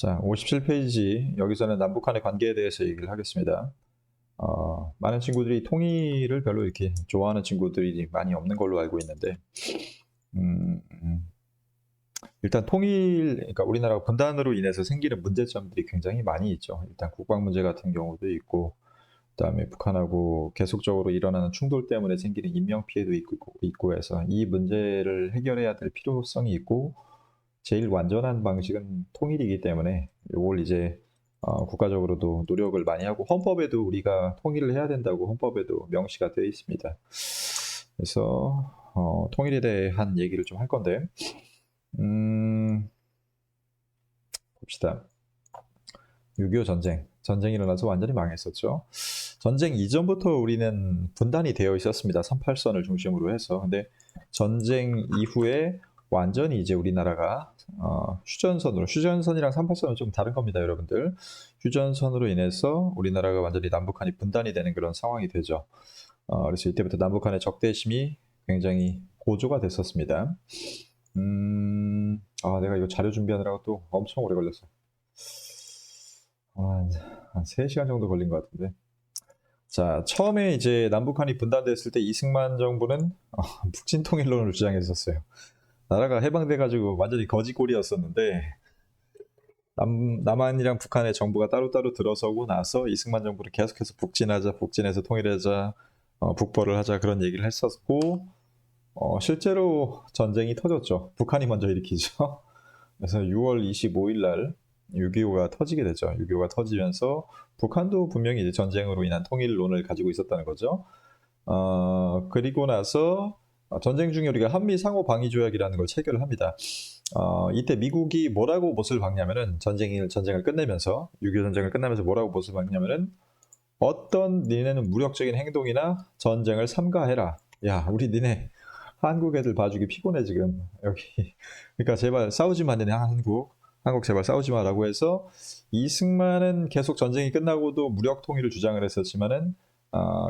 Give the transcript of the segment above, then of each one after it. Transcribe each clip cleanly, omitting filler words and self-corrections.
자, 57페이지 여기서는 남북한의 관계에 대해서 얘기를 하겠습니다. 많은 친구들이 통일을 별로 이렇게 좋아하는 친구들이 많이 없는 걸로 알고 있는데, 음, 일단 그러니까 우리나라가 분단으로 인해서 생기는 문제점들이 굉장히 많이 있죠. 일단 국방 문제 같은 경우도 있고, 그다음에 북한하고 계속적으로 일어나는 충돌 때문에 생기는 인명 피해도 있고 해서 이 문제를 해결해야 될 필요성이 있고, 제일 완전한 방식은 통일이기 때문에 이걸 이제 국가적으로도 노력을 많이 하고 헌법에도 우리가 통일을 해야 된다고 헌법에도 명시가 되어 있습니다. 그래서 통일에 대한 얘기를 좀 할 건데 봅시다. 6.25 전쟁이 일어나서 완전히 망했었죠. 전쟁 이전부터 우리는 분단이 되어 있었습니다. 38선을 중심으로 해서. 근데 전쟁 이후에 완전히 이제 우리나라가 휴전선이랑 38선은 좀 다른 겁니다, 여러분들. 휴전선으로 인해서 우리나라가 완전히 남북한이 분단이 되는 그런 상황이 되죠. 그래서 이때부터 남북한의 적대심이 굉장히 고조가 됐었습니다. 내가 이거 자료 준비하느라고 또 엄청 오래 걸렸어. 한 3시간 정도 걸린 것 같은데. 자, 처음에 이제 남북한이 분단됐을 때 이승만 정부는 북진 통일론을 주장했었어요. 나라가 해방돼가지고 완전히 거지꼴이었었는데 남한이랑 북한의 정부가 따로따로 들어서고 나서 이승만 정부를 계속해서 북진해서 통일하자, 북벌을 하자 그런 얘기를 했었고 실제로 전쟁이 터졌죠. 북한이 먼저 일으키죠. 그래서 6월 25일 날 6.25가 터지게 되죠. 6.25가 터지면서 북한도 분명히 이제 전쟁으로 인한 통일론을 가지고 있었다는 거죠. 그리고 나서 전쟁 중에 우리가 한미 상호 방위 조약이라는 걸 체결을 합니다. 이때 미국이 뭐라고 못을 박냐면은 전쟁을 끝내면서 6.25 전쟁을 끝나면서 뭐라고 못을 박냐면은 어떤 니네는 무력적인 행동이나 전쟁을 삼가해라. 야, 우리 니네 한국 애들 봐주기 피곤해 지금 여기. 그러니까 제발 싸우지 마, 니네 한국 제발 싸우지 마라고 해서 이승만은 계속 전쟁이 끝나고도 무력 통일을 주장을 했었지만은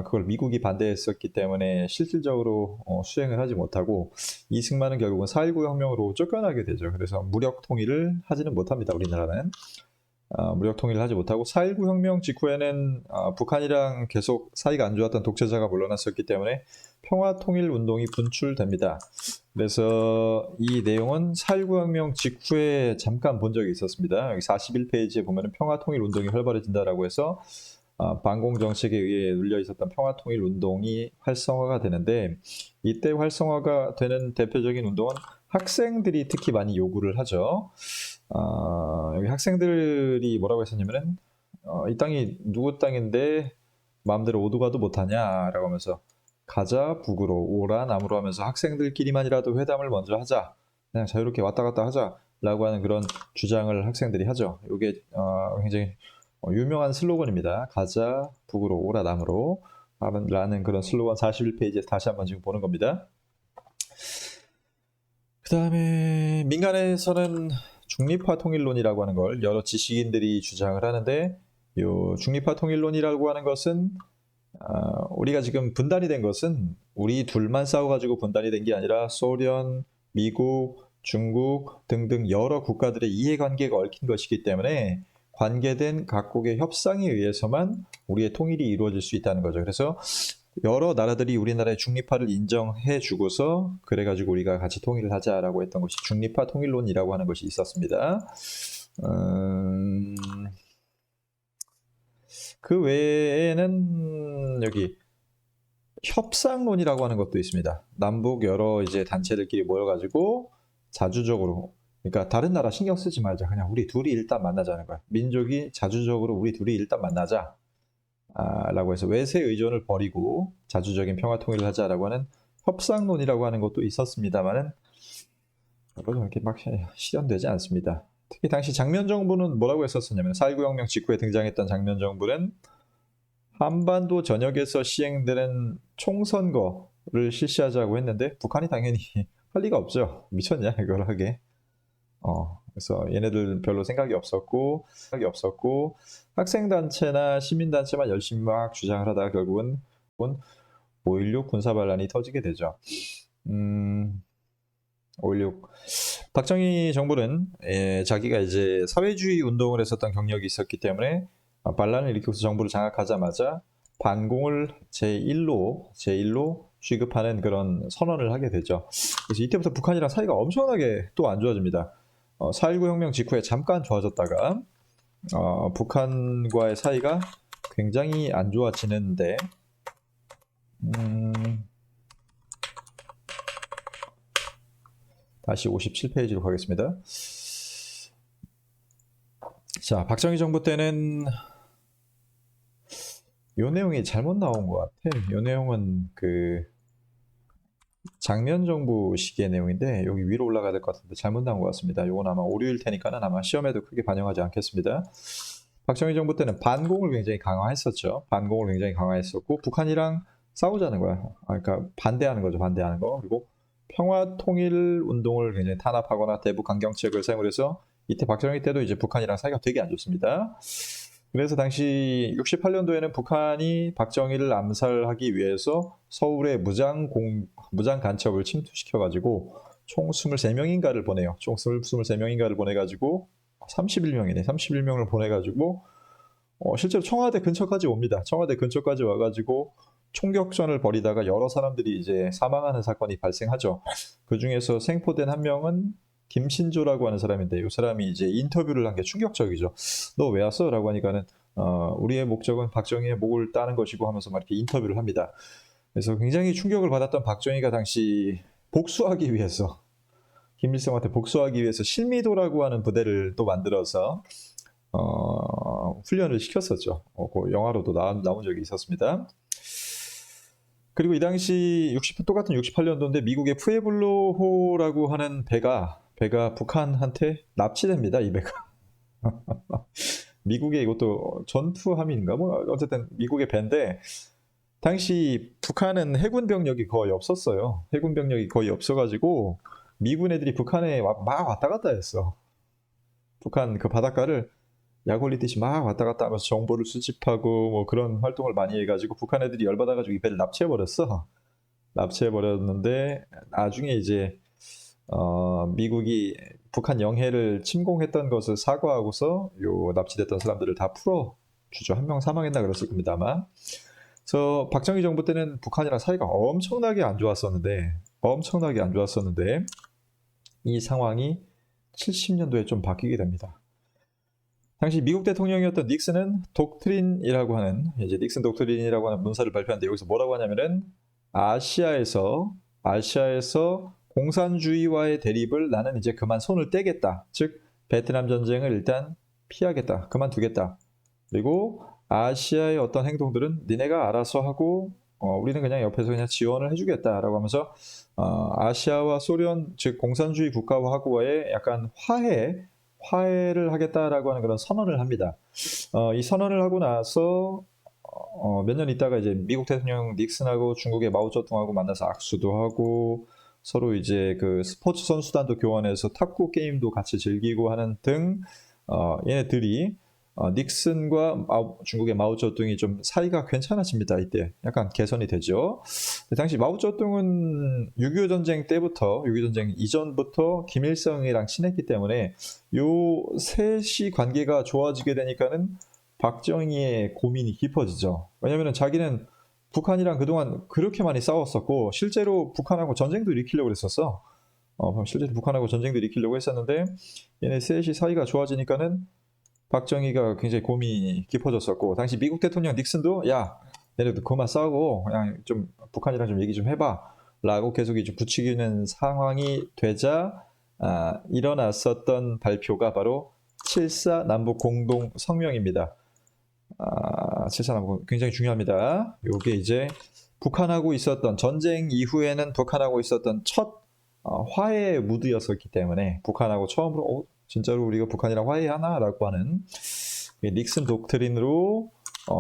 그걸 미국이 반대했었기 때문에 실질적으로 수행을 하지 못하고 이승만은 결국은 4.19 혁명으로 쫓겨나게 되죠. 그래서 무력 통일을 하지는 못합니다. 우리나라는. 무력 통일을 하지 못하고 4.19 혁명 직후에는 북한이랑 계속 사이가 안 좋았던 독재자가 물러났었기 때문에 평화통일운동이 분출됩니다. 그래서 이 내용은 4.19 혁명 직후에 잠깐 본 적이 있었습니다. 여기 41페이지에 보면 평화통일운동이 활발해진다라고 해서 반공정책에 의해 눌려 있었던 평화통일운동이 활성화가 되는데 이때 활성화가 되는 대표적인 운동은 학생들이 특히 많이 요구를 하죠. 여기 학생들이 뭐라고 했었냐면은 이 땅이 누구 땅인데 마음대로 오도 가도 못하냐라고 하면서 가자 북으로 오라 남으로 하면서 학생들끼리만이라도 회담을 먼저 하자, 그냥 자유롭게 왔다 갔다 하자라고 하는 그런 주장을 학생들이 하죠. 이게 굉장히 유명한 슬로건입니다. 가자 북으로 오라 남으로 라는 그런 슬로건 41페이지에 다시 한번 지금 보는 겁니다. 그 다음에 민간에서는 중립화 통일론이라고 하는 걸 여러 지식인들이 주장을 하는데 이 중립화 통일론이라고 하는 것은 우리가 지금 분단이 된 것은 우리 둘만 싸워가지고 분단이 된 게 아니라 소련, 미국, 중국 등등 여러 국가들의 이해관계가 얽힌 것이기 때문에 관계된 각국의 협상에 의해서만 우리의 통일이 이루어질 수 있다는 거죠. 그래서 여러 나라들이 우리나라의 중립화를 인정해 주고서 그래가지고 우리가 같이 통일을 하자라고 했던 것이 중립화 통일론이라고 하는 것이 있었습니다. 그 외에는 여기 협상론이라고 하는 것도 있습니다. 남북 여러 이제 단체들끼리 모여가지고 자주적으로, 그러니까 다른 나라 신경 쓰지 말자, 그냥 우리 둘이 일단 만나자는 거야. 민족이 자주적으로 우리 둘이 일단 만나자 라고 해서 외세 의존을 버리고 자주적인 평화 통일을 하자라고 하는 협상론이라고 하는 것도 있었습니다만은 이렇게 막 실현되지 않습니다. 특히 당시 장면 정부는 뭐라고 했었냐면 4.19 혁명 직후에 등장했던 장면 정부는 한반도 전역에서 시행되는 총선거를 실시하자고 했는데 북한이 당연히 할 리가 없죠. 미쳤냐 이걸 하게. 그래서 얘네들 별로 생각이 없었고 학생단체나 시민단체만 열심히 막 주장을 하다가 결국은 5.16 군사반란이 터지게 되죠. 5.16 박정희 정부는 자기가 이제 사회주의 운동을 했었던 경력이 있었기 때문에 반란을 일으켜서 정부를 장악하자마자 반공을 제1로 취급하는 그런 선언을 하게 되죠. 그래서 이때부터 북한이랑 사이가 엄청나게 또 안 좋아집니다. 4.19 혁명 직후에 잠깐 좋아졌다가 북한과의 사이가 굉장히 안 좋아지는데 다시 57페이지로 가겠습니다. 자, 박정희 정부 때는 요 내용이 잘못 나온 것 같아. 요 내용은 그 장면 정부 시기의 내용인데 여기 위로 올라가야 될 것 같은데 잘못 나온 것 같습니다. 요건 아마 오류일 테니까는 아마 시험에도 크게 반영하지 않겠습니다. 박정희 정부 때는 반공을 굉장히 강화했었죠. 반공을 굉장히 강화했었고 북한이랑 싸우자는 거야. 그러니까 반대하는 거죠. 반대하는 거. 그리고 평화 통일 운동을 굉장히 탄압하거나 대북 강경책을 사용을 해서 이때 박정희 때도 이제 북한이랑 사이가 되게 안 좋습니다. 그래서 당시 68년도에는 북한이 박정희를 암살하기 위해서 서울에 무장 간첩을 침투시켜가지고 총 23명인가를 보내요. 총 23명인가를 보내가지고 31명이네. 31명을 보내가지고 실제로 청와대 근처까지 옵니다. 청와대 근처까지 와가지고 총격전을 벌이다가 여러 사람들이 이제 사망하는 사건이 발생하죠. 그 중에서 생포된 한 명은 김신조라고 하는 사람인데 이 사람이 이제 인터뷰를 한 게 충격적이죠. 너 왜 왔어? 라고 하니까는 우리의 목적은 박정희의 목을 따는 것이고 하면서 막 이렇게 인터뷰를 합니다. 그래서 굉장히 충격을 받았던 박정희가 당시 복수하기 위해서 김일성한테 복수하기 위해서 실미도라고 하는 부대를 또 만들어서 훈련을 시켰었죠. 그 영화로도 나온 적이 있었습니다. 그리고 이 당시 똑같은 68년도인데 미국의 푸에블로호라고 하는 배가 북한한테 납치됩니다. 이 배가. 미국의 이것도 전투함인가 뭐 어쨌든 미국의 배인데 당시 북한은 해군 병력이 거의 없었어요. 해군 병력이 거의 없어가지고 미군 애들이 북한에 막 왔다 갔다 했어. 북한 그 바닷가를 약 올리듯이 막 왔다 갔다 하면서 정보를 수집하고 뭐 그런 활동을 많이 해가지고 북한 애들이 열받아가지고 이 배를 납치해버렸어. 납치해버렸는데 나중에 이제 미국이 북한 영해를 침공했던 것을 사과하고서 요 납치됐던 사람들을 다 풀어주죠. 한 명 사망했나 그랬을 겁니다 아마. 그래서 박정희 정부 때는 북한이랑 사이가 엄청나게 안 좋았었는데 이 상황이 70년도에 좀 바뀌게 됩니다. 당시 미국 대통령이었던 닉슨은 독트린이라고 하는 닉슨 독트린이라고 하는 문서를 발표하는데 여기서 뭐라고 하냐면은 아시아에서 공산주의와의 대립을 나는 이제 그만 손을 떼겠다. 즉 베트남 전쟁을 일단 피하겠다. 그만두겠다. 그리고 아시아의 어떤 행동들은 니네가 알아서 하고 우리는 그냥 옆에서 그냥 지원을 해주겠다라고 하면서 아시아와 소련 즉 공산주의 국가와의 약간 화해를 하겠다라고 하는 그런 선언을 합니다. 이 선언을 하고 나서 몇 년 있다가 이제 미국 대통령 닉슨하고 중국의 마오쩌둥하고 만나서 악수도 하고 서로 이제 그 스포츠 선수단도 교환해서 탁구 게임도 같이 즐기고 하는 등 얘네들이 닉슨과 중국의 마오쩌둥이 좀 사이가 괜찮아집니다. 이때 약간 개선이 되죠. 당시 마오쩌둥은 6.25 전쟁 때부터 6.25 전쟁 이전부터 김일성이랑 친했기 때문에 요 셋이 관계가 좋아지게 되니까는 박정희의 고민이 깊어지죠. 왜냐면은 자기는 북한이랑 그동안 그렇게 많이 싸웠었고 실제로 북한하고 전쟁도 일으키려고 했었어. 실제로 북한하고 전쟁도 일으키려고 했었는데 얘네 셋이 사이가 좋아지니까는 박정희가 굉장히 고민이 깊어졌었고 당시 미국 대통령 닉슨도 야 얘네도 그만 싸우고 그냥 좀 북한이랑 좀 얘기 좀 해봐 라고 계속 이제 부추기는 상황이 되자 일어났었던 발표가 바로 7.4 남북 공동 성명입니다. 7.4 남북 굉장히 중요합니다. 이게 이제 북한하고 있었던 전쟁 이후에는 북한하고 있었던 첫 화해 무드였었기 때문에 북한하고 처음으로 진짜로 우리가 북한이랑 화해하나라고 하는 닉슨 독트린으로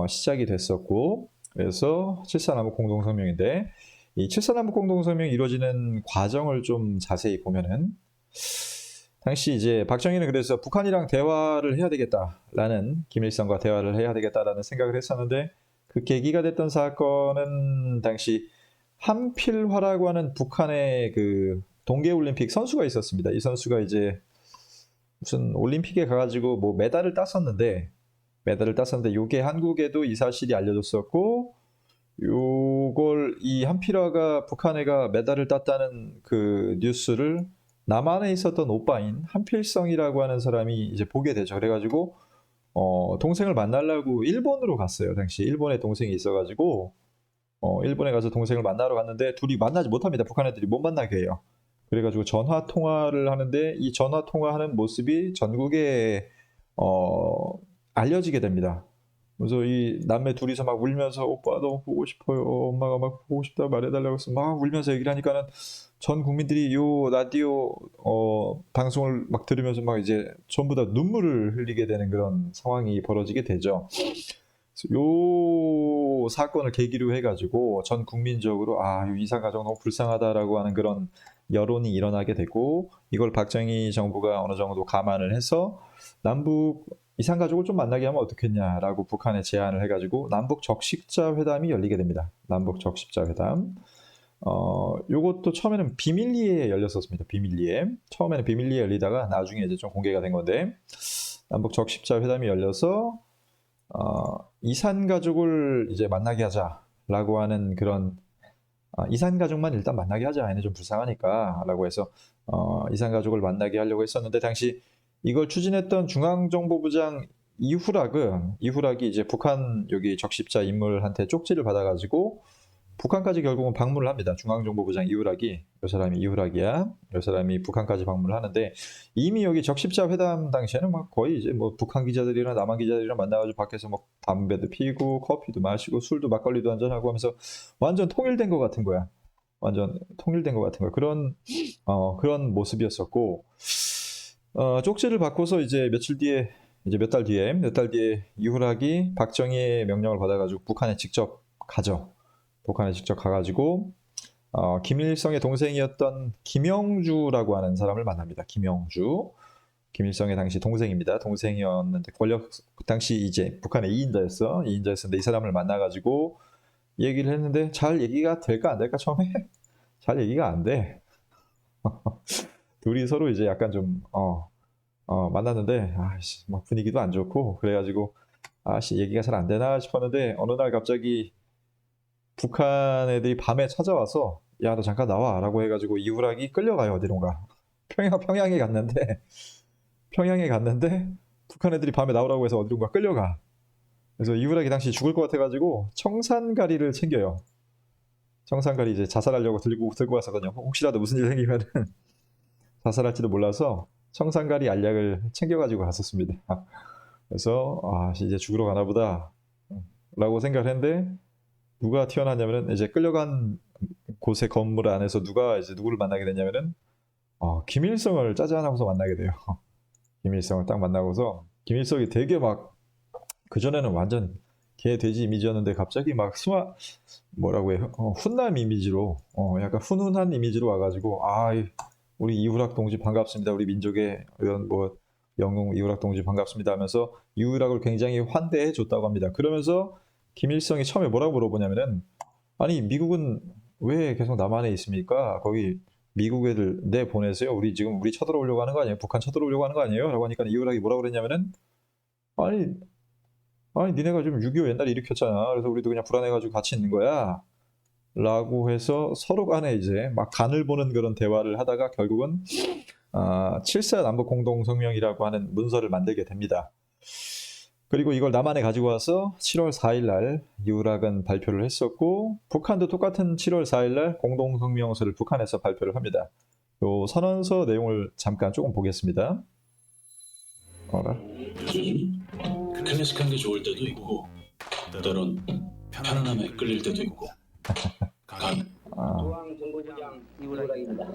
시작이 됐었고 그래서 7.4 남북 공동성명인데 이 7.4 남북 공동성명이 이루어지는 과정을 좀 자세히 보면은 당시 이제 박정희는 그래서 북한이랑 대화를 해야 되겠다라는 김일성과 대화를 해야 되겠다라는 생각을 했었는데 그 계기가 됐던 사건은 당시 한필화라고 하는 북한의 그 동계올림픽 선수가 있었습니다. 이 선수가 이제 무슨 올림픽에 가가지고 뭐 메달을 땄었는데 요게 한국에도 이 사실이 알려졌었고, 요걸 이 한필화가 북한애가 메달을 땄다는 그 뉴스를 남한에 있었던 오빠인 한필성이라고 하는 사람이 이제 보게 되죠. 그래가지고 동생을 만나려고 일본으로 갔어요. 당시 일본에 동생이 있어가지고 일본에 가서 동생을 만나러 갔는데 둘이 만나지 못합니다. 북한 애들이 못 만나게 해요. 그래가지고 전화 통화를 하는데 이 전화 통화하는 모습이 전국에 알려지게 됩니다. 그래서 이 남매 둘이서 막 울면서 오빠 너무 보고 싶어요. 엄마가 막 보고 싶다고 말해달라고 해서 막 울면서 얘기를 하니까는 전 국민들이 요 라디오 방송을 막 들으면서 막 이제 전부 다 눈물을 흘리게 되는 그런 상황이 벌어지게 되죠. 요 사건을 계기로 해가지고 전 국민적으로 이산 가족 너무 불쌍하다라고 하는 그런 여론이 일어나게 되고, 이걸 박정희 정부가 어느 정도 감안을 해서 남북 이산 가족을 좀 만나게 하면 어떻겠냐라고 북한에 제안을 해가지고 남북 적십자 회담이 열리게 됩니다. 남북 적십자 회담. 요것도 처음에는 비밀리에 열렸었습니다. 비밀리에. 처음에는 비밀리에 열리다가 나중에 이제 좀 공개가 된 건데, 남북 적십자 회담이 열려서 이산 가족을 이제 만나게 하자라고 하는 그런 이산 가족만 일단 만나게 하자. 얘네 좀 불쌍하니까라고 해서 이산 가족을 만나게 하려고 했었는데, 당시 이걸 추진했던 중앙정보부장 이후락이 이제 북한 여기 적십자 인물한테 쪽지를 받아가지고 북한까지 결국은 방문을 합니다. 중앙정보부장 이후락이, 이 사람이 이후락이야. 이 사람이 북한까지 방문을 하는데, 이미 여기 적십자 회담 당시에는 막 거의 이제 뭐 북한 기자들이랑 남한 기자들이랑 만나가지고 밖에서 뭐 담배도 피고 커피도 마시고 술도 막걸리도 한잔하고 하면서 완전 통일된 것 같은 거야. 완전 통일된 것 같은 거야. 그런 모습이었었고, 쪽지를 받고서 이제 몇 달 뒤에 이후락이 박정희의 명령을 받아가지고 북한에 직접 가죠. 북한에 직접 가가지고 김일성의 동생이었던 김영주라고 하는 사람을 만납니다. 김일성의 당시 동생입니다. 동생이었는데 당시 이제 북한의 2인자였는데 이 사람을 만나가지고 얘기를 했는데 잘 얘기가 될까 안 될까 처음에 잘 얘기가 안 돼. 둘이 서로 이제 약간 좀 만났는데 막 분위기도 안 좋고 그래가지고 얘기가 잘 안 되나 싶었는데, 어느 날 갑자기 북한 애들이 밤에 찾아와서 야 너 잠깐 나와 라고 해가지고 이후락이 끌려가요. 어디론가 평양에 갔는데 북한 애들이 밤에 나오라고 해서 어디론가 끌려가. 그래서 이후락이 당시 죽을 것 같아가지고 청산가리를 챙겨요. 청산가리 이제 자살하려고 들고 왔었거든요. 혹시라도 무슨 일 생기면은 자살할지도 몰라서 청산가리 알약을 챙겨가지고 갔었습니다. 그래서 이제 죽으러 가나 보다 라고 생각을 했는데, 누가 튀어나왔냐면은 이제 끌려간 곳의 건물 안에서 누가 이제 누구를 만나게 됐냐면은 김일성을 짜잔하고서 만나게 돼요. 김일성을 딱 만나고서 김일성이 되게 막 그전에는 완전 개 돼지 이미지였는데 갑자기 막 뭐라고 해요? 훈남 이미지로 약간 훈훈한 이미지로 와가지고 우리 이후락 동지 반갑습니다. 우리 민족의 이런 뭐 영웅 이후락 동지 반갑습니다 하면서 이후락을 굉장히 환대해 줬다고 합니다. 그러면서 김일성이 처음에 뭐라고 물어보냐면은 아니 미국은 왜 계속 남한에 있습니까? 거기 미국 애들 내보내세요. 우리 쳐들어오려고 하는 거 아니에요? 북한 쳐들어오려고 하는 거 아니에요? 라고 하니까 이후락이 뭐라고 그랬냐면은 아니 니네가 좀 6.25 옛날에 일으켰잖아. 그래서 우리도 그냥 불안해가지고 같이 있는 거야. 라고 해서 서로 간에 이제 막 간을 보는 그런 대화를 하다가 결국은 7사 남북 공동성명이라고 하는 문서를 만들게 됩니다. 그리고 이걸 남한에 가지고 와서 7월 4일 날 이후락은 발표를 했었고, 북한도 똑같은 7월 4일 날 공동성명서를 북한에서 발표를 합니다. 요 선언서 내용을 잠깐 조금 보겠습니다. 클래식한 게 좋을 때도 있고 때론 편안함에 끌릴 때도 있고. 중앙정보부장 이후락입니다.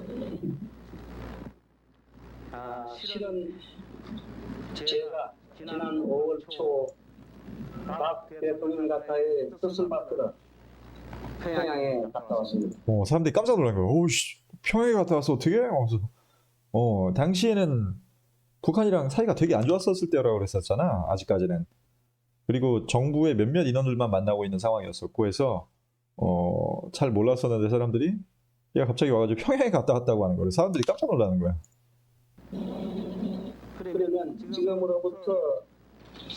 실은 제가 지난 5월 초 박 대통령 가까이 뜻을 받들어 평양에 갔다 왔습니다. 사람들이 깜짝 놀란 거예요. 오씨, 평양에 갔다 와서 어떻게? 당시에는 북한이랑 사이가 되게 안 좋았었을 때라고 그랬었잖아. 아직까지는. 그리고 정부의 몇몇 인원들만 만나고 있는 상황이었었고 해서 잘 몰랐었는데 사람들이 얘가 갑자기 와가지고 평양에 갔다 왔다고 하는 거예요. 사람들이 깜짝 놀라는 거야. 그러면 지금으로부터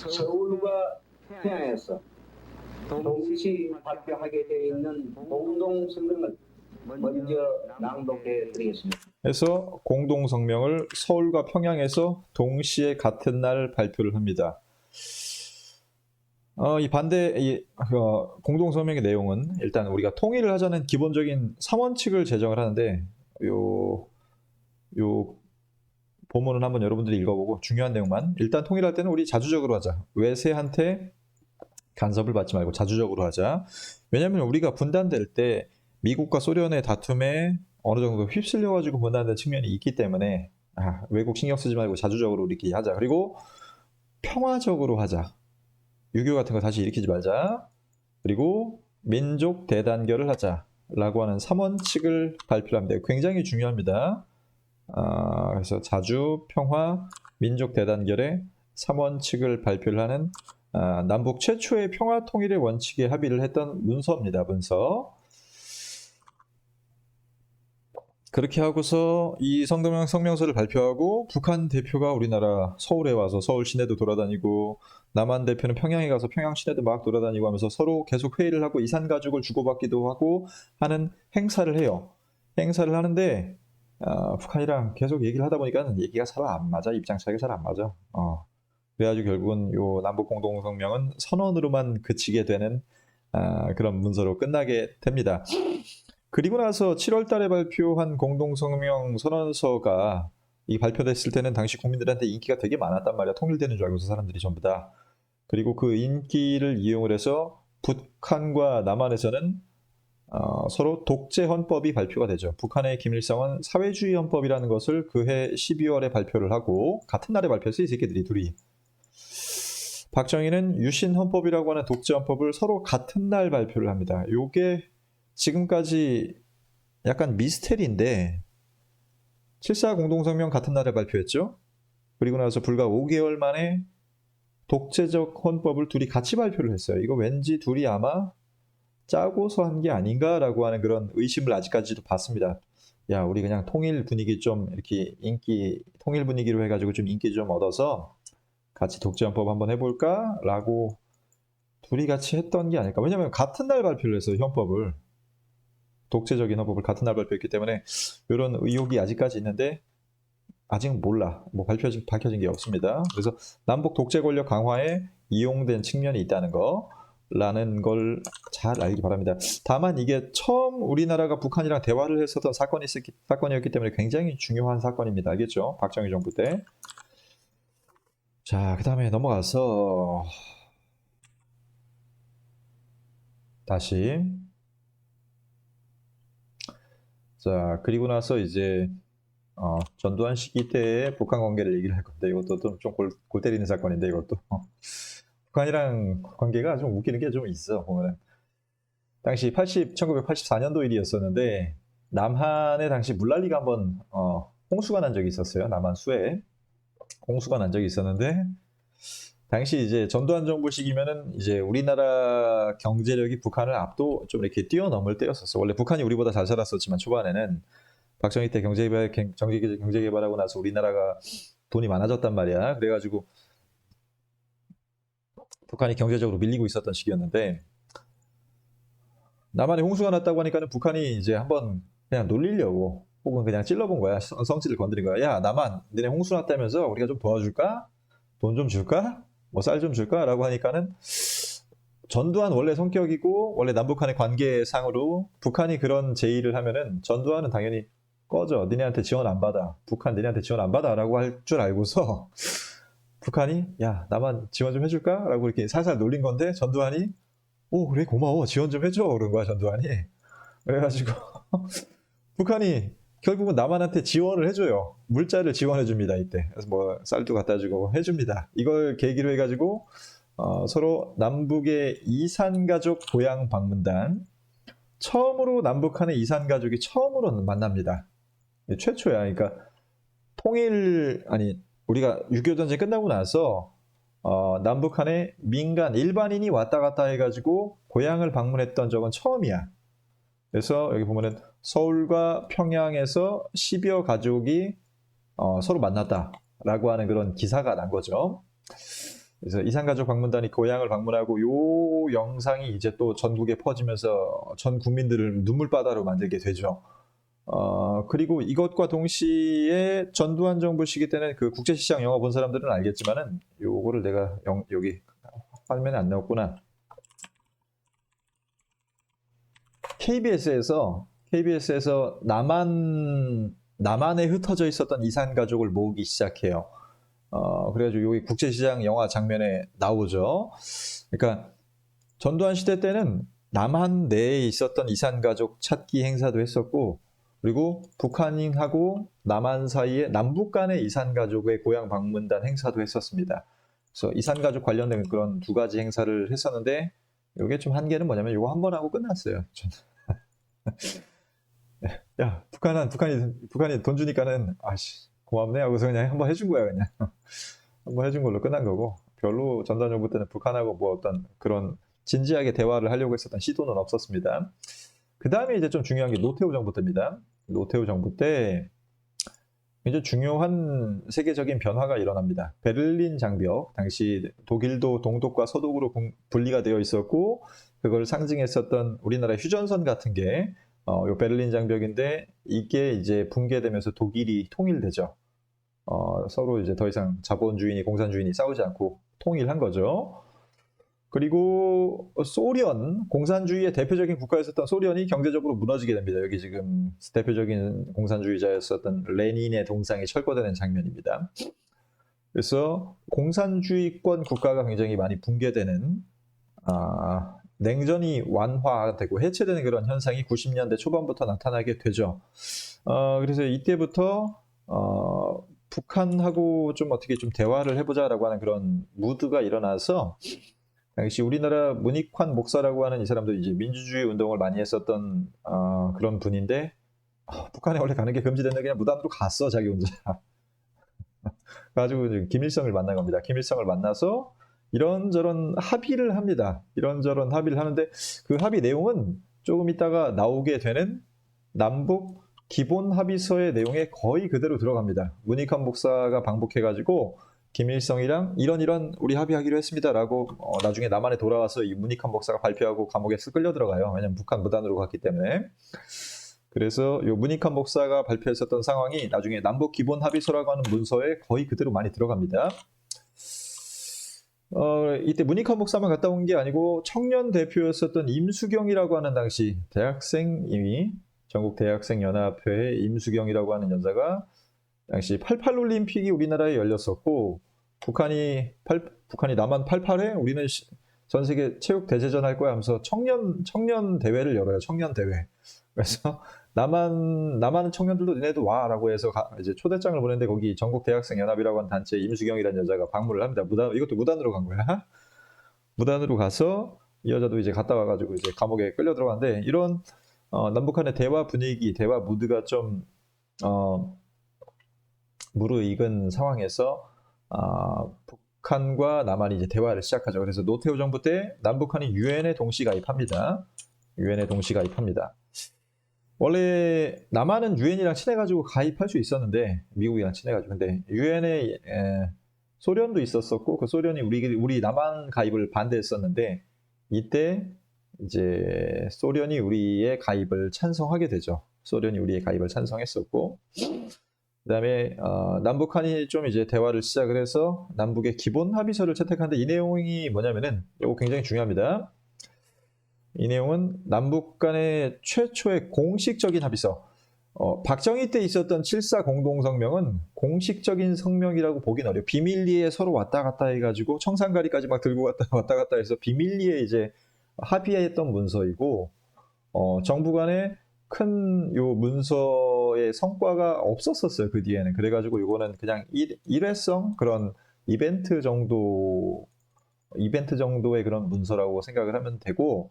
서울과 평양에서 동시 발표하게 되어 있는 공동 성명을 먼저 낭독해 드리겠습니다. 그래서 공동성명을 서울과 평양에서 동시에 같은 날 발표를 합니다. 이 공동성명의 내용은 일단 우리가 통일을 하자는 기본적인 3원칙을 제정을 하는데 요 본문을 한번 여러분들이 읽어보고 중요한 내용만 일단 통일할 때는 우리 자주적으로 하자. 외세한테 간섭을 받지 말고 자주적으로 하자. 왜냐하면 우리가 분단될 때 미국과 소련의 다툼에 어느 정도 휩쓸려가지고 분단된 측면이 있기 때문에 외국 신경 쓰지 말고 자주적으로 우리끼리 하자. 그리고 평화적으로 하자. 유교 같은 거 다시 일으키지 말자. 그리고 민족 대단결을 하자. 라고 하는 3원칙을 발표를 합니다. 굉장히 중요합니다. 그래서 자주, 평화, 민족 대단결의 3원칙을 발표를 하는 남북 최초의 평화 통일의 원칙에 합의를 했던 문서입니다. 문서. 그렇게 하고서 이 성명서를 발표하고 북한 대표가 우리나라 서울에 와서 서울 시내도 돌아다니고 남한 대표는 평양에 가서 평양 시내도 막 돌아다니고 하면서 서로 계속 회의를 하고 이산가족을 주고받기도 하고 하는 행사를 해요. 행사를 하는데 북한이랑 계속 얘기를 하다 보니까 얘기가 잘 안 맞아. 입장 차이가 잘 안 맞아. 그래가지고 결국은 요 남북 공동성명은 선언으로만 그치게 되는 그런 문서로 끝나게 됩니다. 그리고 나서 7월 달에 발표한 공동성명 선언서가 이 발표됐을 때는 당시 국민들한테 인기가 되게 많았단 말이야. 통일되는 줄 알고서 사람들이 전부 다. 그리고 그 인기를 이용을 해서 북한과 남한에서는 서로 독재 헌법이 발표가 되죠. 북한의 김일성은 사회주의 헌법이라는 것을 그해 12월에 발표를 하고 같은 날에 발표했어요. 이 새끼들이 둘이. 박정희는 유신 헌법이라고 하는 독재 헌법을 서로 같은 날 발표를 합니다. 요게 지금까지 약간 미스테리인데 7.4 공동성명 같은 날에 발표했죠. 그리고 나서 불과 5개월 만에 독재적 헌법을 둘이 같이 발표를 했어요. 이거 왠지 둘이 아마 짜고서 한 게 아닌가라고 하는 그런 의심을 아직까지도 받습니다. 야, 우리 그냥 통일 분위기 좀 이렇게 통일 분위기로 해가지고 좀 인기 좀 얻어서 같이 독재 헌법 한번 해볼까? 라고 둘이 같이 했던 게 아닐까. 왜냐면 같은 날 발표를 했어요. 헌법을. 독재적인 헌법을 같은 날 발표했기 때문에 이런 의혹이 아직까지 있는데 아직 몰라. 뭐 밝혀진 게 없습니다. 그래서 남북 독재 권력 강화에 이용된 측면이 있다는 거라는 걸 잘 알기 바랍니다. 다만 이게 처음 우리나라가 북한이랑 대화를 했었던 사건이었기 때문에 굉장히 중요한 사건입니다. 알겠죠? 박정희 정부 때. 자, 그 다음에 넘어가서 다시 자, 그리고 나서 이제 전두환 시기 때의 북한 관계를 얘기를 할 건데 이것도 좀 골 때리는 사건인데 이것도 북한이랑 관계가 좀 웃기는 게 좀 있어. 보면은 당시 1984년도 일이었었는데 남한에 당시 물난리가 한번 홍수가 난 적이 있었어요. 남한 수해 홍수가 난 적이 있었는데 당시 이제 전두환 정부 시기면은 이제 우리나라 경제력이 북한을 좀 이렇게 뛰어넘을 때였었어. 원래 북한이 우리보다 잘 살았었지만 초반에는 박정희 때 경제개발하고 나서 우리나라가 돈이 많아졌단 말이야. 그래가지고 북한이 경제적으로 밀리고 있었던 시기였는데 남한에 홍수가 났다고 하니까는 북한이 이제 한번 그냥 놀리려고 혹은 그냥 찔러본 거야. 성질을 건드린 거야. 야, 남한, 니네 홍수 났다면서 우리가 좀 도와줄까? 돈 좀 줄까? 뭐 쌀 좀 줄까? 라고 하니까는 전두환 원래 성격이고 원래 남북한의 관계상으로 북한이 그런 제의를 하면은 전두환은 당연히 꺼져. 니네한테 지원 안 받아. 북한 니네한테 지원 안 받아. 라고 할 줄 알고서 북한이 야, 남한 지원 좀 해줄까? 라고 이렇게 살살 놀린 건데 전두환이 오, 그래, 고마워. 지원 좀 해줘. 그런 거야, 전두환이. 그래가지고 북한이 결국은 남한한테 지원을 해줘요. 물자를 지원해줍니다, 이때. 그래서 뭐 쌀도 갖다 주고 해줍니다. 이걸 계기로 해가지고 서로 남북의 이산가족 고향 방문단 처음으로 남북한의 이산가족이 처음으로 만납니다. 최초야. 그러니까 우리가 6.25 전쟁 끝나고 나서 남북한의 민간 일반인이 왔다 갔다 해가지고 고향을 방문했던 적은 처음이야. 그래서 여기 보면은 서울과 평양에서 10여 가족이 서로 만났다라고 하는 그런 기사가 난 거죠. 그래서 이산가족 방문단이 고향을 방문하고 요 영상이 이제 또 전국에 퍼지면서 전 국민들을 눈물바다로 만들게 되죠. 그리고 이것과 동시에 전두환 정부 시기 때는 그 국제시장 영화 본 사람들은 알겠지만은 요거를 내가 여기 화면에 안 나왔구나. KBS에서 남한에 흩어져 있었던 이산 가족을 모으기 시작해요. 그래가지고 여기 국제시장 영화 장면에 나오죠. 그러니까 전두환 시대 때는 남한 내에 있었던 이산 가족 찾기 행사도 했었고, 그리고 북한인하고 남한 사이에 남북 간의 이산 가족의 고향 방문단 행사도 했었습니다. 그래서 이산 가족 관련된 그런 두 가지 행사를 했었는데, 이게 좀 한계는 뭐냐면 이거 한 번 하고 끝났어요. 야, 북한이 돈 주니까는 아씨 고맙네 하고서 그냥 한번 해준 거야. 그냥 한번 해준 걸로 끝난 거고, 별로 전두환 정부 때는 북한하고 뭐 어떤 그런 진지하게 대화를 하려고 했었던 시도는 없었습니다. 그 다음에 이제 좀 중요한 게 노태우 정부 때입니다. 노태우 정부 때 이제 중요한 세계적인 변화가 일어납니다. 베를린 장벽, 당시 독일도 동독과 서독으로 분리가 되어 있었고, 그걸 상징했었던 우리나라 휴전선 같은 게 요 베를린 장벽인데, 이게 이제 붕괴되면서 독일이 통일되죠. 서로 이제 더 이상 자본주의니 공산주의니 싸우지 않고 통일한 거죠. 그리고 소련, 공산주의의 대표적인 국가였었던 소련이 경제적으로 무너지게 됩니다. 여기 지금 대표적인 공산주의자였었던 레닌의 동상이 철거되는 장면입니다. 그래서 공산주의권 국가가 굉장히 많이 붕괴되는, 냉전이 완화되고 해체되는 그런 현상이 90년대 초반부터 나타나게 되죠. 그래서 이때부터 북한하고 좀 어떻게 좀 대화를 해보자라고 하는 그런 무드가 일어나서, 당시 우리나라 문익환 목사라고 하는 이 사람도 이제 민주주의 운동을 많이 했었던 그런 분인데, 북한에 원래 가는 게 금지됐는데 그냥 무단으로 갔어, 자기 혼자. 그래가지고 김일성을 만난 겁니다. 김일성을 만나서 이런저런 합의를 합니다. 이런저런 합의를 하는데, 그 합의 내용은 조금 있다가 나오게 되는 남북 기본 합의서의 내용에 거의 그대로 들어갑니다. 문익환 목사가 방북해가지고 김일성이랑 이런 우리 합의하기로 했습니다라고 나중에 남한에 돌아와서 이 문익환 목사가 발표하고 감옥에 쓱 끌려 들어가요. 왜냐면 북한 무단으로 갔기 때문에. 그래서 이 문익환 목사가 발표했었던 상황이 나중에 남북 기본 합의서라고 하는 문서에 거의 그대로 많이 들어갑니다. 이때 문익환 목사만 갔다 온 게 아니고 청년 대표였었던 임수경이라고 하는 당시 대학생이, 전국 대학생 연합회의 임수경이라고 하는 여자가 당시 88 올림픽이 우리나라에 열렸었고, 북한이 남한 88회 우리는 전 세계 체육 대제전 할 거야 하면서 청년 대회를 열어요. 청년 대회. 그래서 남한 청년들도 니네도 와라고 해서 이제 초대장을 보냈는데, 거기 전국 대학생 연합이라고 하는 단체 임수경이라는 여자가 방문을 합니다. 이것도 무단으로 간 거야. 무단으로 가서 이 여자도 이제 갔다 와가지고 이제 감옥에 끌려 들어갔는데, 이런 남북한의 대화 분위기, 대화 무드가 좀 무르익은 상황에서 북한과 남한이 이제 대화를 시작하죠. 그래서 노태우 정부 때 남북한이 유엔에 동시 가입합니다. 유엔에 동시 가입합니다. 원래 남한은 유엔이랑 친해가지고 가입할 수 있었는데, 미국이랑 친해가지고. 근데 유엔에 소련도 있었었고, 그 소련이 우리 남한 가입을 반대했었는데, 이때 이제 소련이 우리의 가입을 찬성하게 되죠. 소련이 우리의 가입을 찬성했었고, 그다음에 남북한이 좀 이제 대화를 시작을 해서 남북의 기본 합의서를 채택하는데, 이 내용이 뭐냐면은 이거 굉장히 중요합니다. 이 내용은 남북 간의 최초의 공식적인 합의서. 박정희 때 있었던 7.4 공동성명은 공식적인 성명이라고 보긴 어려워요. 비밀리에 서로 왔다 갔다 해가지고 청산가리까지 막 들고 왔다 갔다 해서 비밀리에 이제 합의했던 문서이고, 정부 간에 큰 요 문서의 성과가 없었었어요. 그 뒤에는. 그래가지고 이거는 그냥 일회성 그런 이벤트 정도의 그런 문서라고 생각을 하면 되고,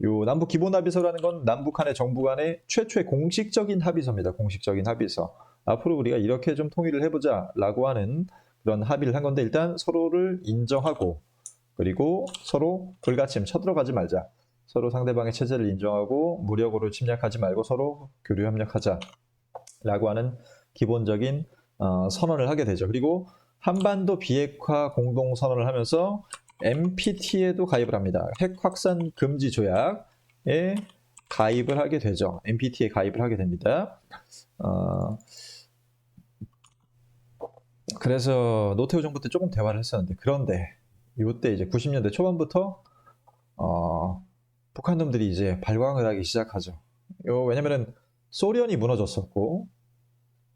요 남북 기본 합의서라는 건 남북한의 정부 간의 최초의 공식적인 합의서입니다. 공식적인 합의서. 앞으로 우리가 이렇게 좀 통일을 해보자라고 하는 그런 합의를 한 건데, 일단 서로를 인정하고, 그리고 서로 불가침 쳐들어가지 말자. 서로 상대방의 체제를 인정하고 무력으로 침략하지 말고 서로 교류 협력하자라고 하는 기본적인 선언을 하게 되죠. 그리고 한반도 비핵화 공동 선언을 하면서 NPT에도 가입을 합니다. 핵 확산 금지 조약에 가입을 하게 되죠. NPT에 가입을 하게 됩니다. 그래서 노태우 정부 때 조금 대화를 했었는데, 그런데 이때 이제 90년대 초반부터 북한 놈들이 이제 발광을 하기 시작하죠. 왜냐면은 소련이 무너졌었고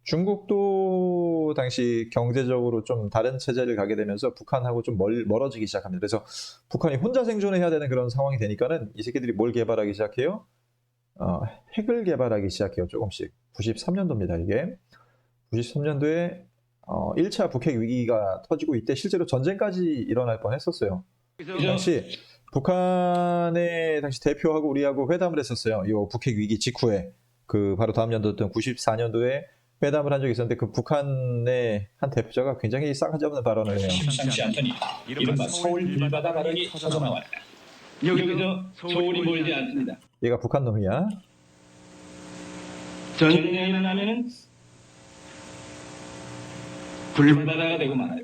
중국도 당시 경제적으로 좀 다른 체제를 가게 되면서 북한하고 좀 멀어지기 시작합니다. 그래서 북한이 혼자 생존해야 되는 그런 상황이 되니까는 이 새끼들이 뭘 개발하기 시작해요? 핵을 개발하기 시작해요. 조금씩. 93년도입니다. 이게 93년도에 1차 북핵 위기가 터지고 이때 실제로 전쟁까지 일어날 뻔했었어요. 당시 북한의 당시 대표하고 우리하고 회담을 했었어요. 이 북핵 위기 직후에 그 바로 다음 연도였던 94년도에 회담을 한 적이 있었는데 그 북한의 한 대표자가 굉장히 싸가지 없는 발언을 해요. 심상치 않더니 이른바 서울 불바다 발언이 터져나왔다. 여기서 서울이 멀지 않습니다. 얘가 북한 놈이야. 전쟁이 일어나면은 불바다가 되고 말아요.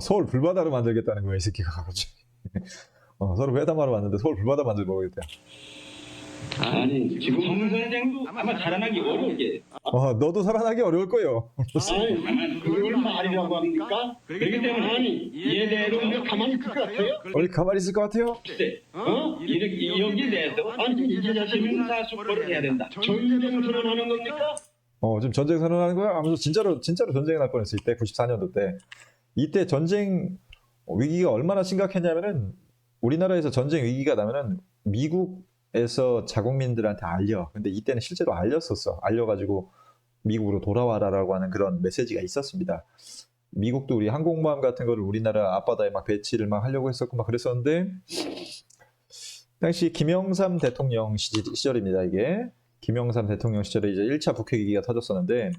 서울 불바다로 만들겠다는 거야, 이 새끼가. 갑자기. 서로 회담하러 왔는데 서울 불바다 만들고 오겠대. 아니 지금 전쟁도 아마 살아나기 어렵게. 너도 살아나기 어려울 거예요. 아니, 그걸 말이라고 합니까? 그렇기 때문에 아니, 얘네로 가만히 있을 것 같아요? 우리 가만히 있을 것 같아요? 이렇게 여기 대해서 아니, 이제 심사숙고를 해야 된다. 전쟁을 선언하는 겁니까? 지금 전쟁 선언하는 거야? 하면서 진짜로 전쟁이 날 뻔했어. 이때 94년도 때. 이때 전쟁 위기가 얼마나 심각했냐면은 우리나라에서 전쟁 위기가 나면은 미국에서 자국민들한테 알려. 근데 이때는 실제로 알렸었어. 알려가지고 미국으로 돌아와라라고 하는 그런 메시지가 있었습니다. 미국도 우리 항공모함 같은 거를 우리나라 앞바다에 막 배치를 막 하려고 했었고 막 그랬었는데 당시 김영삼 대통령 시절입니다. 이게 김영삼 대통령 시절에 이제 1차 북핵 위기가 터졌었는데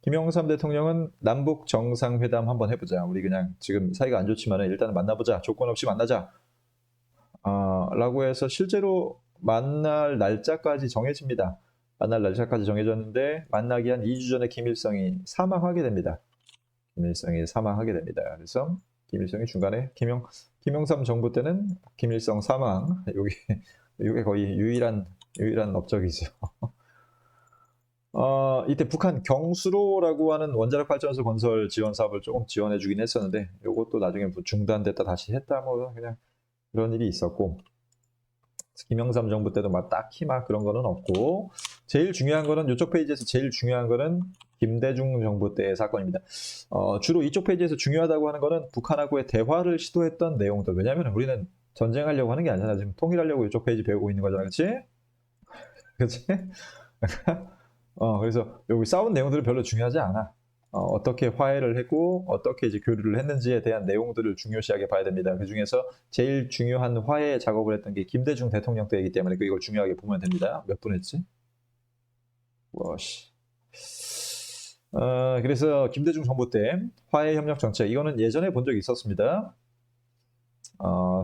김영삼 대통령은 남북 정상회담 한번 해보자. 우리 그냥 지금 사이가 안 좋지만 일단 만나보자. 조건 없이 만나자. 라고 해서 실제로 만날 날짜까지 정해집니다. 만날 날짜까지 정해졌는데 만나기 한 2주 전에 김일성이 사망하게 됩니다. 김일성이 사망하게 됩니다. 그래서 김일성이 중간에 김영삼 정부 때는 김일성 사망. 요게 거의 유일한 업적이죠. 이때 북한 경수로라고 하는 원자력 발전소 건설 지원 사업을 조금 지원해 주긴 했었는데 요것도 나중에 중단됐다 다시 했다 뭐 그냥 그런 일이 있었고 김영삼 정부 때도 막 딱히 막 그런 거는 없고 제일 중요한 거는 이쪽 페이지에서 제일 중요한 거는 김대중 정부 때의 사건입니다. 주로 이쪽 페이지에서 중요하다고 하는 거는 북한하고의 대화를 시도했던 내용들. 왜냐하면 우리는 전쟁하려고 하는 게 아니잖아. 지금 통일하려고 이쪽 페이지 배우고 있는 거잖아. 그렇지? 그렇지? 그래서 여기 싸운 내용들은 별로 중요하지 않아. 어떻게 화해를 했고 어떻게 이제 교류를 했는지에 대한 내용들을 중요시하게 봐야 됩니다. 그 중에서 제일 중요한 화해 작업을 했던 게 김대중 대통령 때이기 때문에 이걸 중요하게 보면 됩니다. 몇 분 했지? 와씨. 그래서 김대중 정부 때 화해 협력 정책 이거는 예전에 본 적이 있었습니다.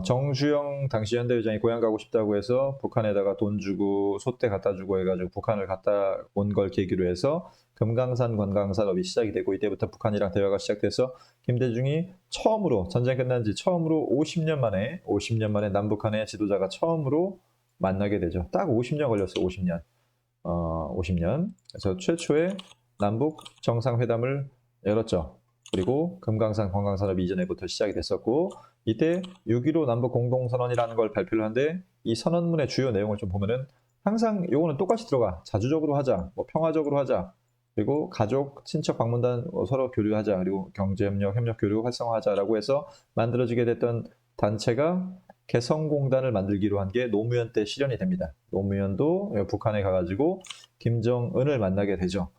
정주영 당시 현대회장이 고향 가고 싶다고 해서 북한에다가 돈 주고 소떼 갖다 주고 해가지고 북한을 갔다 온 걸 계기로 해서 금강산 관광 산업이 시작이 되고 이때부터 북한이랑 대화가 시작돼서 김대중이 처음으로 전쟁 끝난 지 처음으로 50년 만에 남북한의 지도자가 처음으로 만나게 되죠. 딱 50년 걸렸어요. 50년. 50년. 그래서 최초의 남북 정상회담을 열었죠. 그리고 금강산 관광산업이 이전에부터 시작이 됐었고 이때 6.15 남북 공동선언이라는 걸 발표를 하는데 이 선언문의 주요 내용을 좀 보면은 항상 요거는 똑같이 들어가. 자주적으로 하자. 뭐 평화적으로 하자. 그리고 가족, 친척 방문단 서로 교류하자. 그리고 경제협력, 협력 교류 활성화하자라고 해서 만들어지게 됐던 단체가 개성공단을 만들기로 한 게 노무현 때 실현이 됩니다. 노무현도 북한에 가가지고 김정은을 만나게 되죠.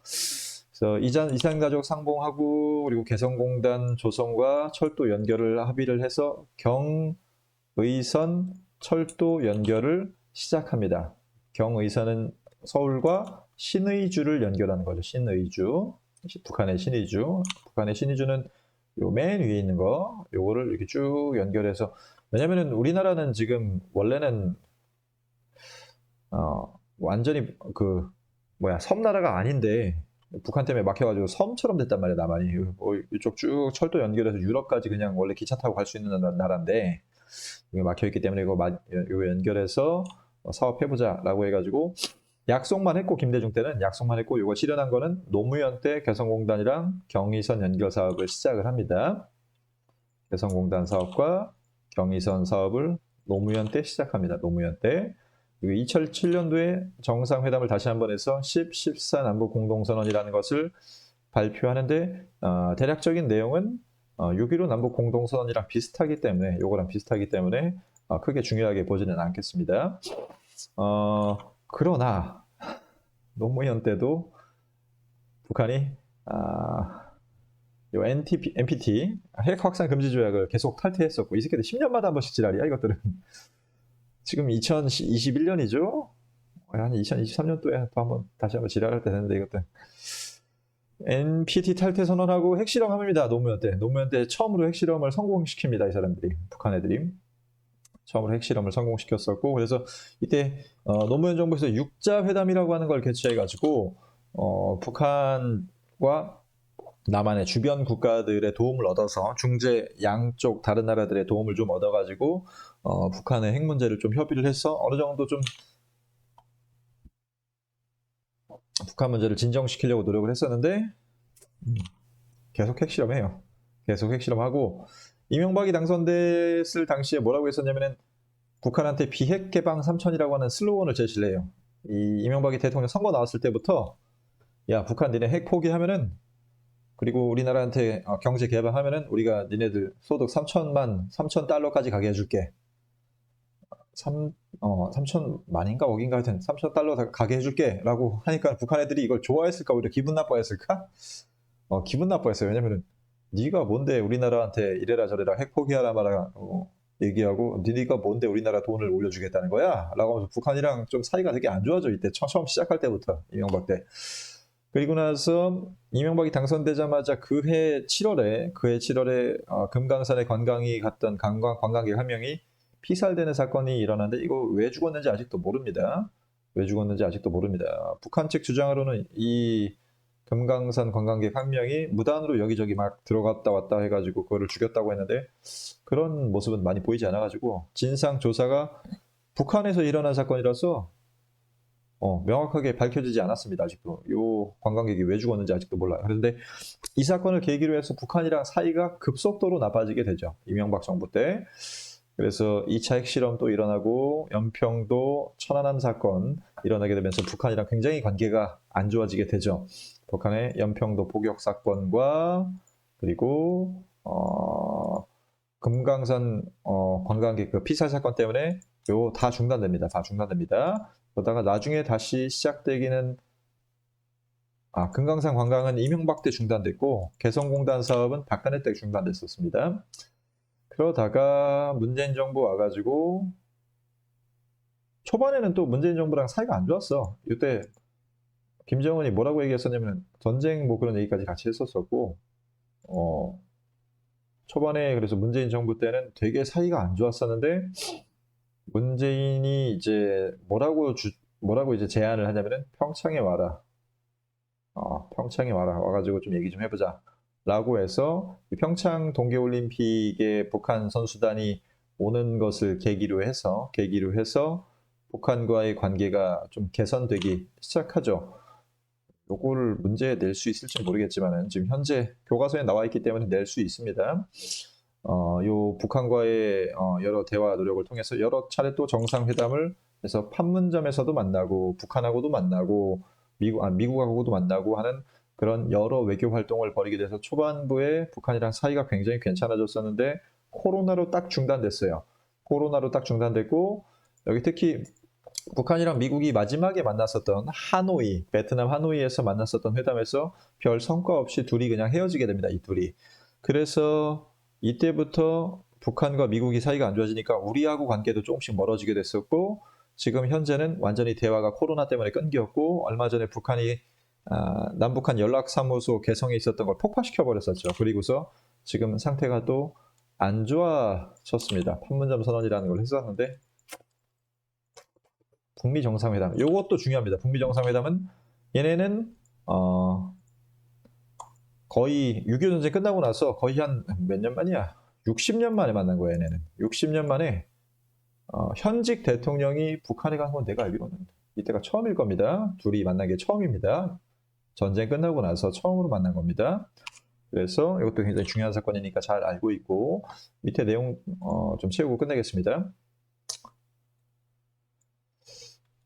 그래서 이산가족 상봉하고 그리고 개성공단 조성과 철도 연결을 합의를 해서 경의선 철도 연결을 시작합니다. 경의선은 서울과 신의주를 연결하는 거죠. 신의주. 북한의 신의주. 북한의 신의주는 요 맨 위에 있는 거, 요거를 이렇게 쭉 연결해서, 왜냐면은 우리나라는 지금 원래는 완전히 섬나라가 아닌데 북한 때문에 막혀가지고 섬처럼 됐단 말이야, 남한이. 이쪽 쭉 철도 연결해서 유럽까지 그냥 원래 기차 타고 갈 수 있는 나라인데 이게 막혀있기 때문에 이거 연결해서 사업해보자라고 해가지고 약속만 했고, 김대중 때는 약속만 했고, 이거 실현한 거는 노무현 때 개성공단이랑 경의선 연결 사업을 시작을 합니다. 개성공단 사업과 경의선 사업을 노무현 때 시작합니다. 노무현 때. 2007년도에 정상회담을 다시 한번 해서 14 남북 공동선언이라는 것을 발표하는데, 대략적인 내용은 6.15 남북 공동선언이랑 비슷하기 때문에, 요거랑 비슷하기 때문에 크게 중요하게 보지는 않겠습니다. 그러나 노무현 때도 북한이 요 NPT 핵 확산 금지 조약을 계속 탈퇴했었고, 이 새끼들 10년마다 한 번씩 지랄이야 이것들은. 지금 2021년이죠. 한 2023년도에 또 다시 한번 지랄할 때 됐는데, 이것들 NPT 탈퇴 선언하고 핵실험합니다. 노무현 때 처음으로 핵실험을 성공시킵니다. 이 사람들이, 북한 애들이 처음으로 핵실험을 성공시켰었고, 그래서 이때 노무현 정부에서 육자회담이라고 하는 걸 개최해가지고 북한과 남한의 주변 국가들의 도움을 얻어서, 중재 양쪽 다른 나라들의 도움을 좀 얻어가지고 북한의 핵 문제를 좀 협의를 해서 어느 정도 좀 북한 문제를 진정시키려고 노력을 했었는데 계속 핵실험해요. 계속 핵실험하고, 이명박이 당선됐을 당시에 뭐라고 했었냐면은 북한한테 비핵 개방 3천이라고 하는 슬로건을 제시를 해요. 이 이명박이 대통령 선거 나왔을 때부터, 야, 북한 니네 핵 포기하면은, 그리고 우리나라한테 경제 개방하면은 우리가 니네들 소득 3천 달러까지 가게 해줄게. 3천만인가 억인가 하여튼 3천 달러 가게 해줄게 라고 하니까 북한 애들이 이걸 좋아했을까, 오히려 기분 나빠했을까? 기분 나빠했어요. 왜냐면은 네가 뭔데 우리나라한테 이래라 저래라 핵 포기하라 말아 얘기하고, 니네가 뭔데 우리나라 돈을 올려주겠다는 거야? 라고 하면서 북한이랑 좀 사이가 되게 안 좋아져, 이때 처음 시작할 때부터, 이명박 때. 그리고 나서 이명박이 당선되자마자 그해 7월에 금강산에 관광이 갔던 관광객 한 명이 피살되는 사건이 일어났는데, 이거 왜 죽었는지 아직도 모릅니다. 북한 측 주장으로는 이 금강산 관광객 한 명이 무단으로 여기저기 막 들어갔다 왔다 해가지고 그거를 죽였다고 했는데, 그런 모습은 많이 보이지 않아가지고 진상 조사가 북한에서 일어난 사건이라서 명확하게 밝혀지지 않았습니다. 아직도 이 관광객이 왜 죽었는지 아직도 몰라요. 그런데 이 사건을 계기로 해서 북한이랑 사이가 급속도로 나빠지게 되죠, 이명박 정부 때. 그래서 2차 핵실험도 일어나고 연평도 천안함 사건 일어나게 되면서 북한이랑 굉장히 관계가 안 좋아지게 되죠. 북한의 연평도 포격 사건과 그리고 금강산 관광객 그 피살 사건 때문에 요 다 중단됩니다. 그러다가 나중에 다시 시작되기는, 금강산 관광은 이명박 때 중단됐고 개성공단 사업은 박근혜 때 중단됐었습니다. 그러다가 문재인 정부 와가지고 초반에는 또 문재인 정부랑 사이가 안 좋았어. 이때 김정은이 뭐라고 얘기했었냐면 전쟁 뭐 그런 얘기까지 같이 했었었고, 초반에 그래서 문재인 정부 때는 되게 사이가 안 좋았었는데, 문재인이 이제 뭐라고 이제 제안을 하냐면은 평창에 와라. 평창에 와가지고 좀 얘기 좀 해보자. 라고 해서 평창 동계올림픽에 북한 선수단이 오는 것을 계기로 해서 북한과의 관계가 좀 개선되기 시작하죠. 요거를 문제에 낼 수 있을지 모르겠지만 지금 현재 교과서에 나와 있기 때문에 낼 수 있습니다. 요 북한과의 여러 대화 노력을 통해서 여러 차례 또 정상회담을 해서 판문점에서도 만나고 북한하고도 만나고 미국하고도 만나고 하는 그런 여러 외교 활동을 벌이게 돼서 초반부에 북한이랑 사이가 굉장히 괜찮아졌었는데 코로나로 딱 중단됐어요. 코로나로 딱 중단됐고, 여기 특히 북한이랑 미국이 마지막에 만났었던 하노이, 베트남 하노이에서 만났었던 회담에서 별 성과 없이 둘이 그냥 헤어지게 됩니다. 이 둘이. 그래서 이때부터 북한과 미국이 사이가 안 좋아지니까 우리하고 관계도 조금씩 멀어지게 됐었고, 지금 현재는 완전히 대화가 코로나 때문에 끊겼고, 얼마 전에 북한이 남북한 연락사무소 개성에 있었던 걸 폭파시켜 버렸었죠. 그리고서 지금 상태가 또 안 좋아졌습니다. 판문점 선언이라는 걸 했었는데 북미 정상회담 이것도 중요합니다. 북미 정상회담은 얘네는 거의 6.25 전쟁 끝나고 나서 거의 한 몇 년 만이야? 60년 만에 만난 거야 얘네는. 60년 만에 현직 대통령이 북한에 간 건 내가 알기로는 이때가 처음일 겁니다. 둘이 만난 게 처음입니다. 전쟁 끝나고 나서 처음으로 만난 겁니다. 그래서 이것도 굉장히 중요한 사건이니까 잘 알고 있고 밑에 내용 좀 채우고 끝내겠습니다.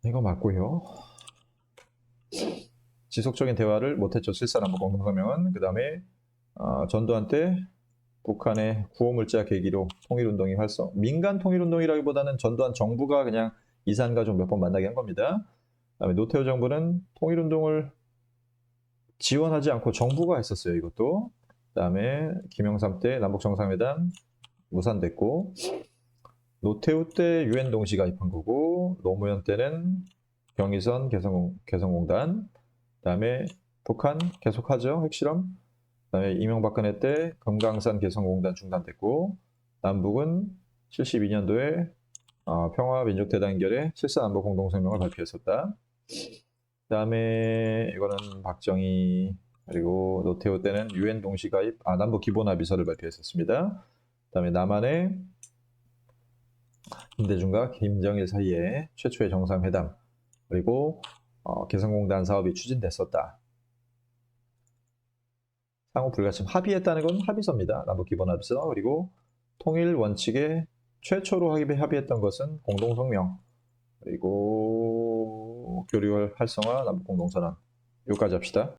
이거 맞고요. 지속적인 대화를 못했죠. 실사남북 공동성명은. 그 다음에 전두환 때 북한의 구호물자 계기로 통일운동이 활성. 민간 통일운동이라기보다는 전두환 정부가 그냥 이산가 좀 몇 번 만나게 한 겁니다. 그 다음에 노태우 정부는 통일운동을 지원하지 않고 정부가 했었어요. 이것도. 그 다음에 김영삼 때 남북정상회담 무산됐고 노태우 때 유엔 동시 가입한 거고 노무현 때는 경의선 개성공단 그 다음에 북한 계속하죠. 핵실험. 그 다음에 이명박근혜 때 금강산 개성공단 중단됐고 남북은 72년도에 평화민족대단결의 실사남북 공동성명을 발표했었다. 그 다음에 이거는 박정희 그리고 노태우 때는 유엔 동시 가입 남북 기본합의서를 발표했었습니다. 그 다음에 남한의 김대중과 김정일 사이에 최초의 정상회담 그리고 개성공단 사업이 추진됐었다. 상호 불가침 합의했다는 건 합의서입니다. 남북 기본합의서 그리고 통일 원칙에 최초로 합의했던 것은 공동성명 그리고 교류 활성화 남북 공동선언 여기까지 합시다.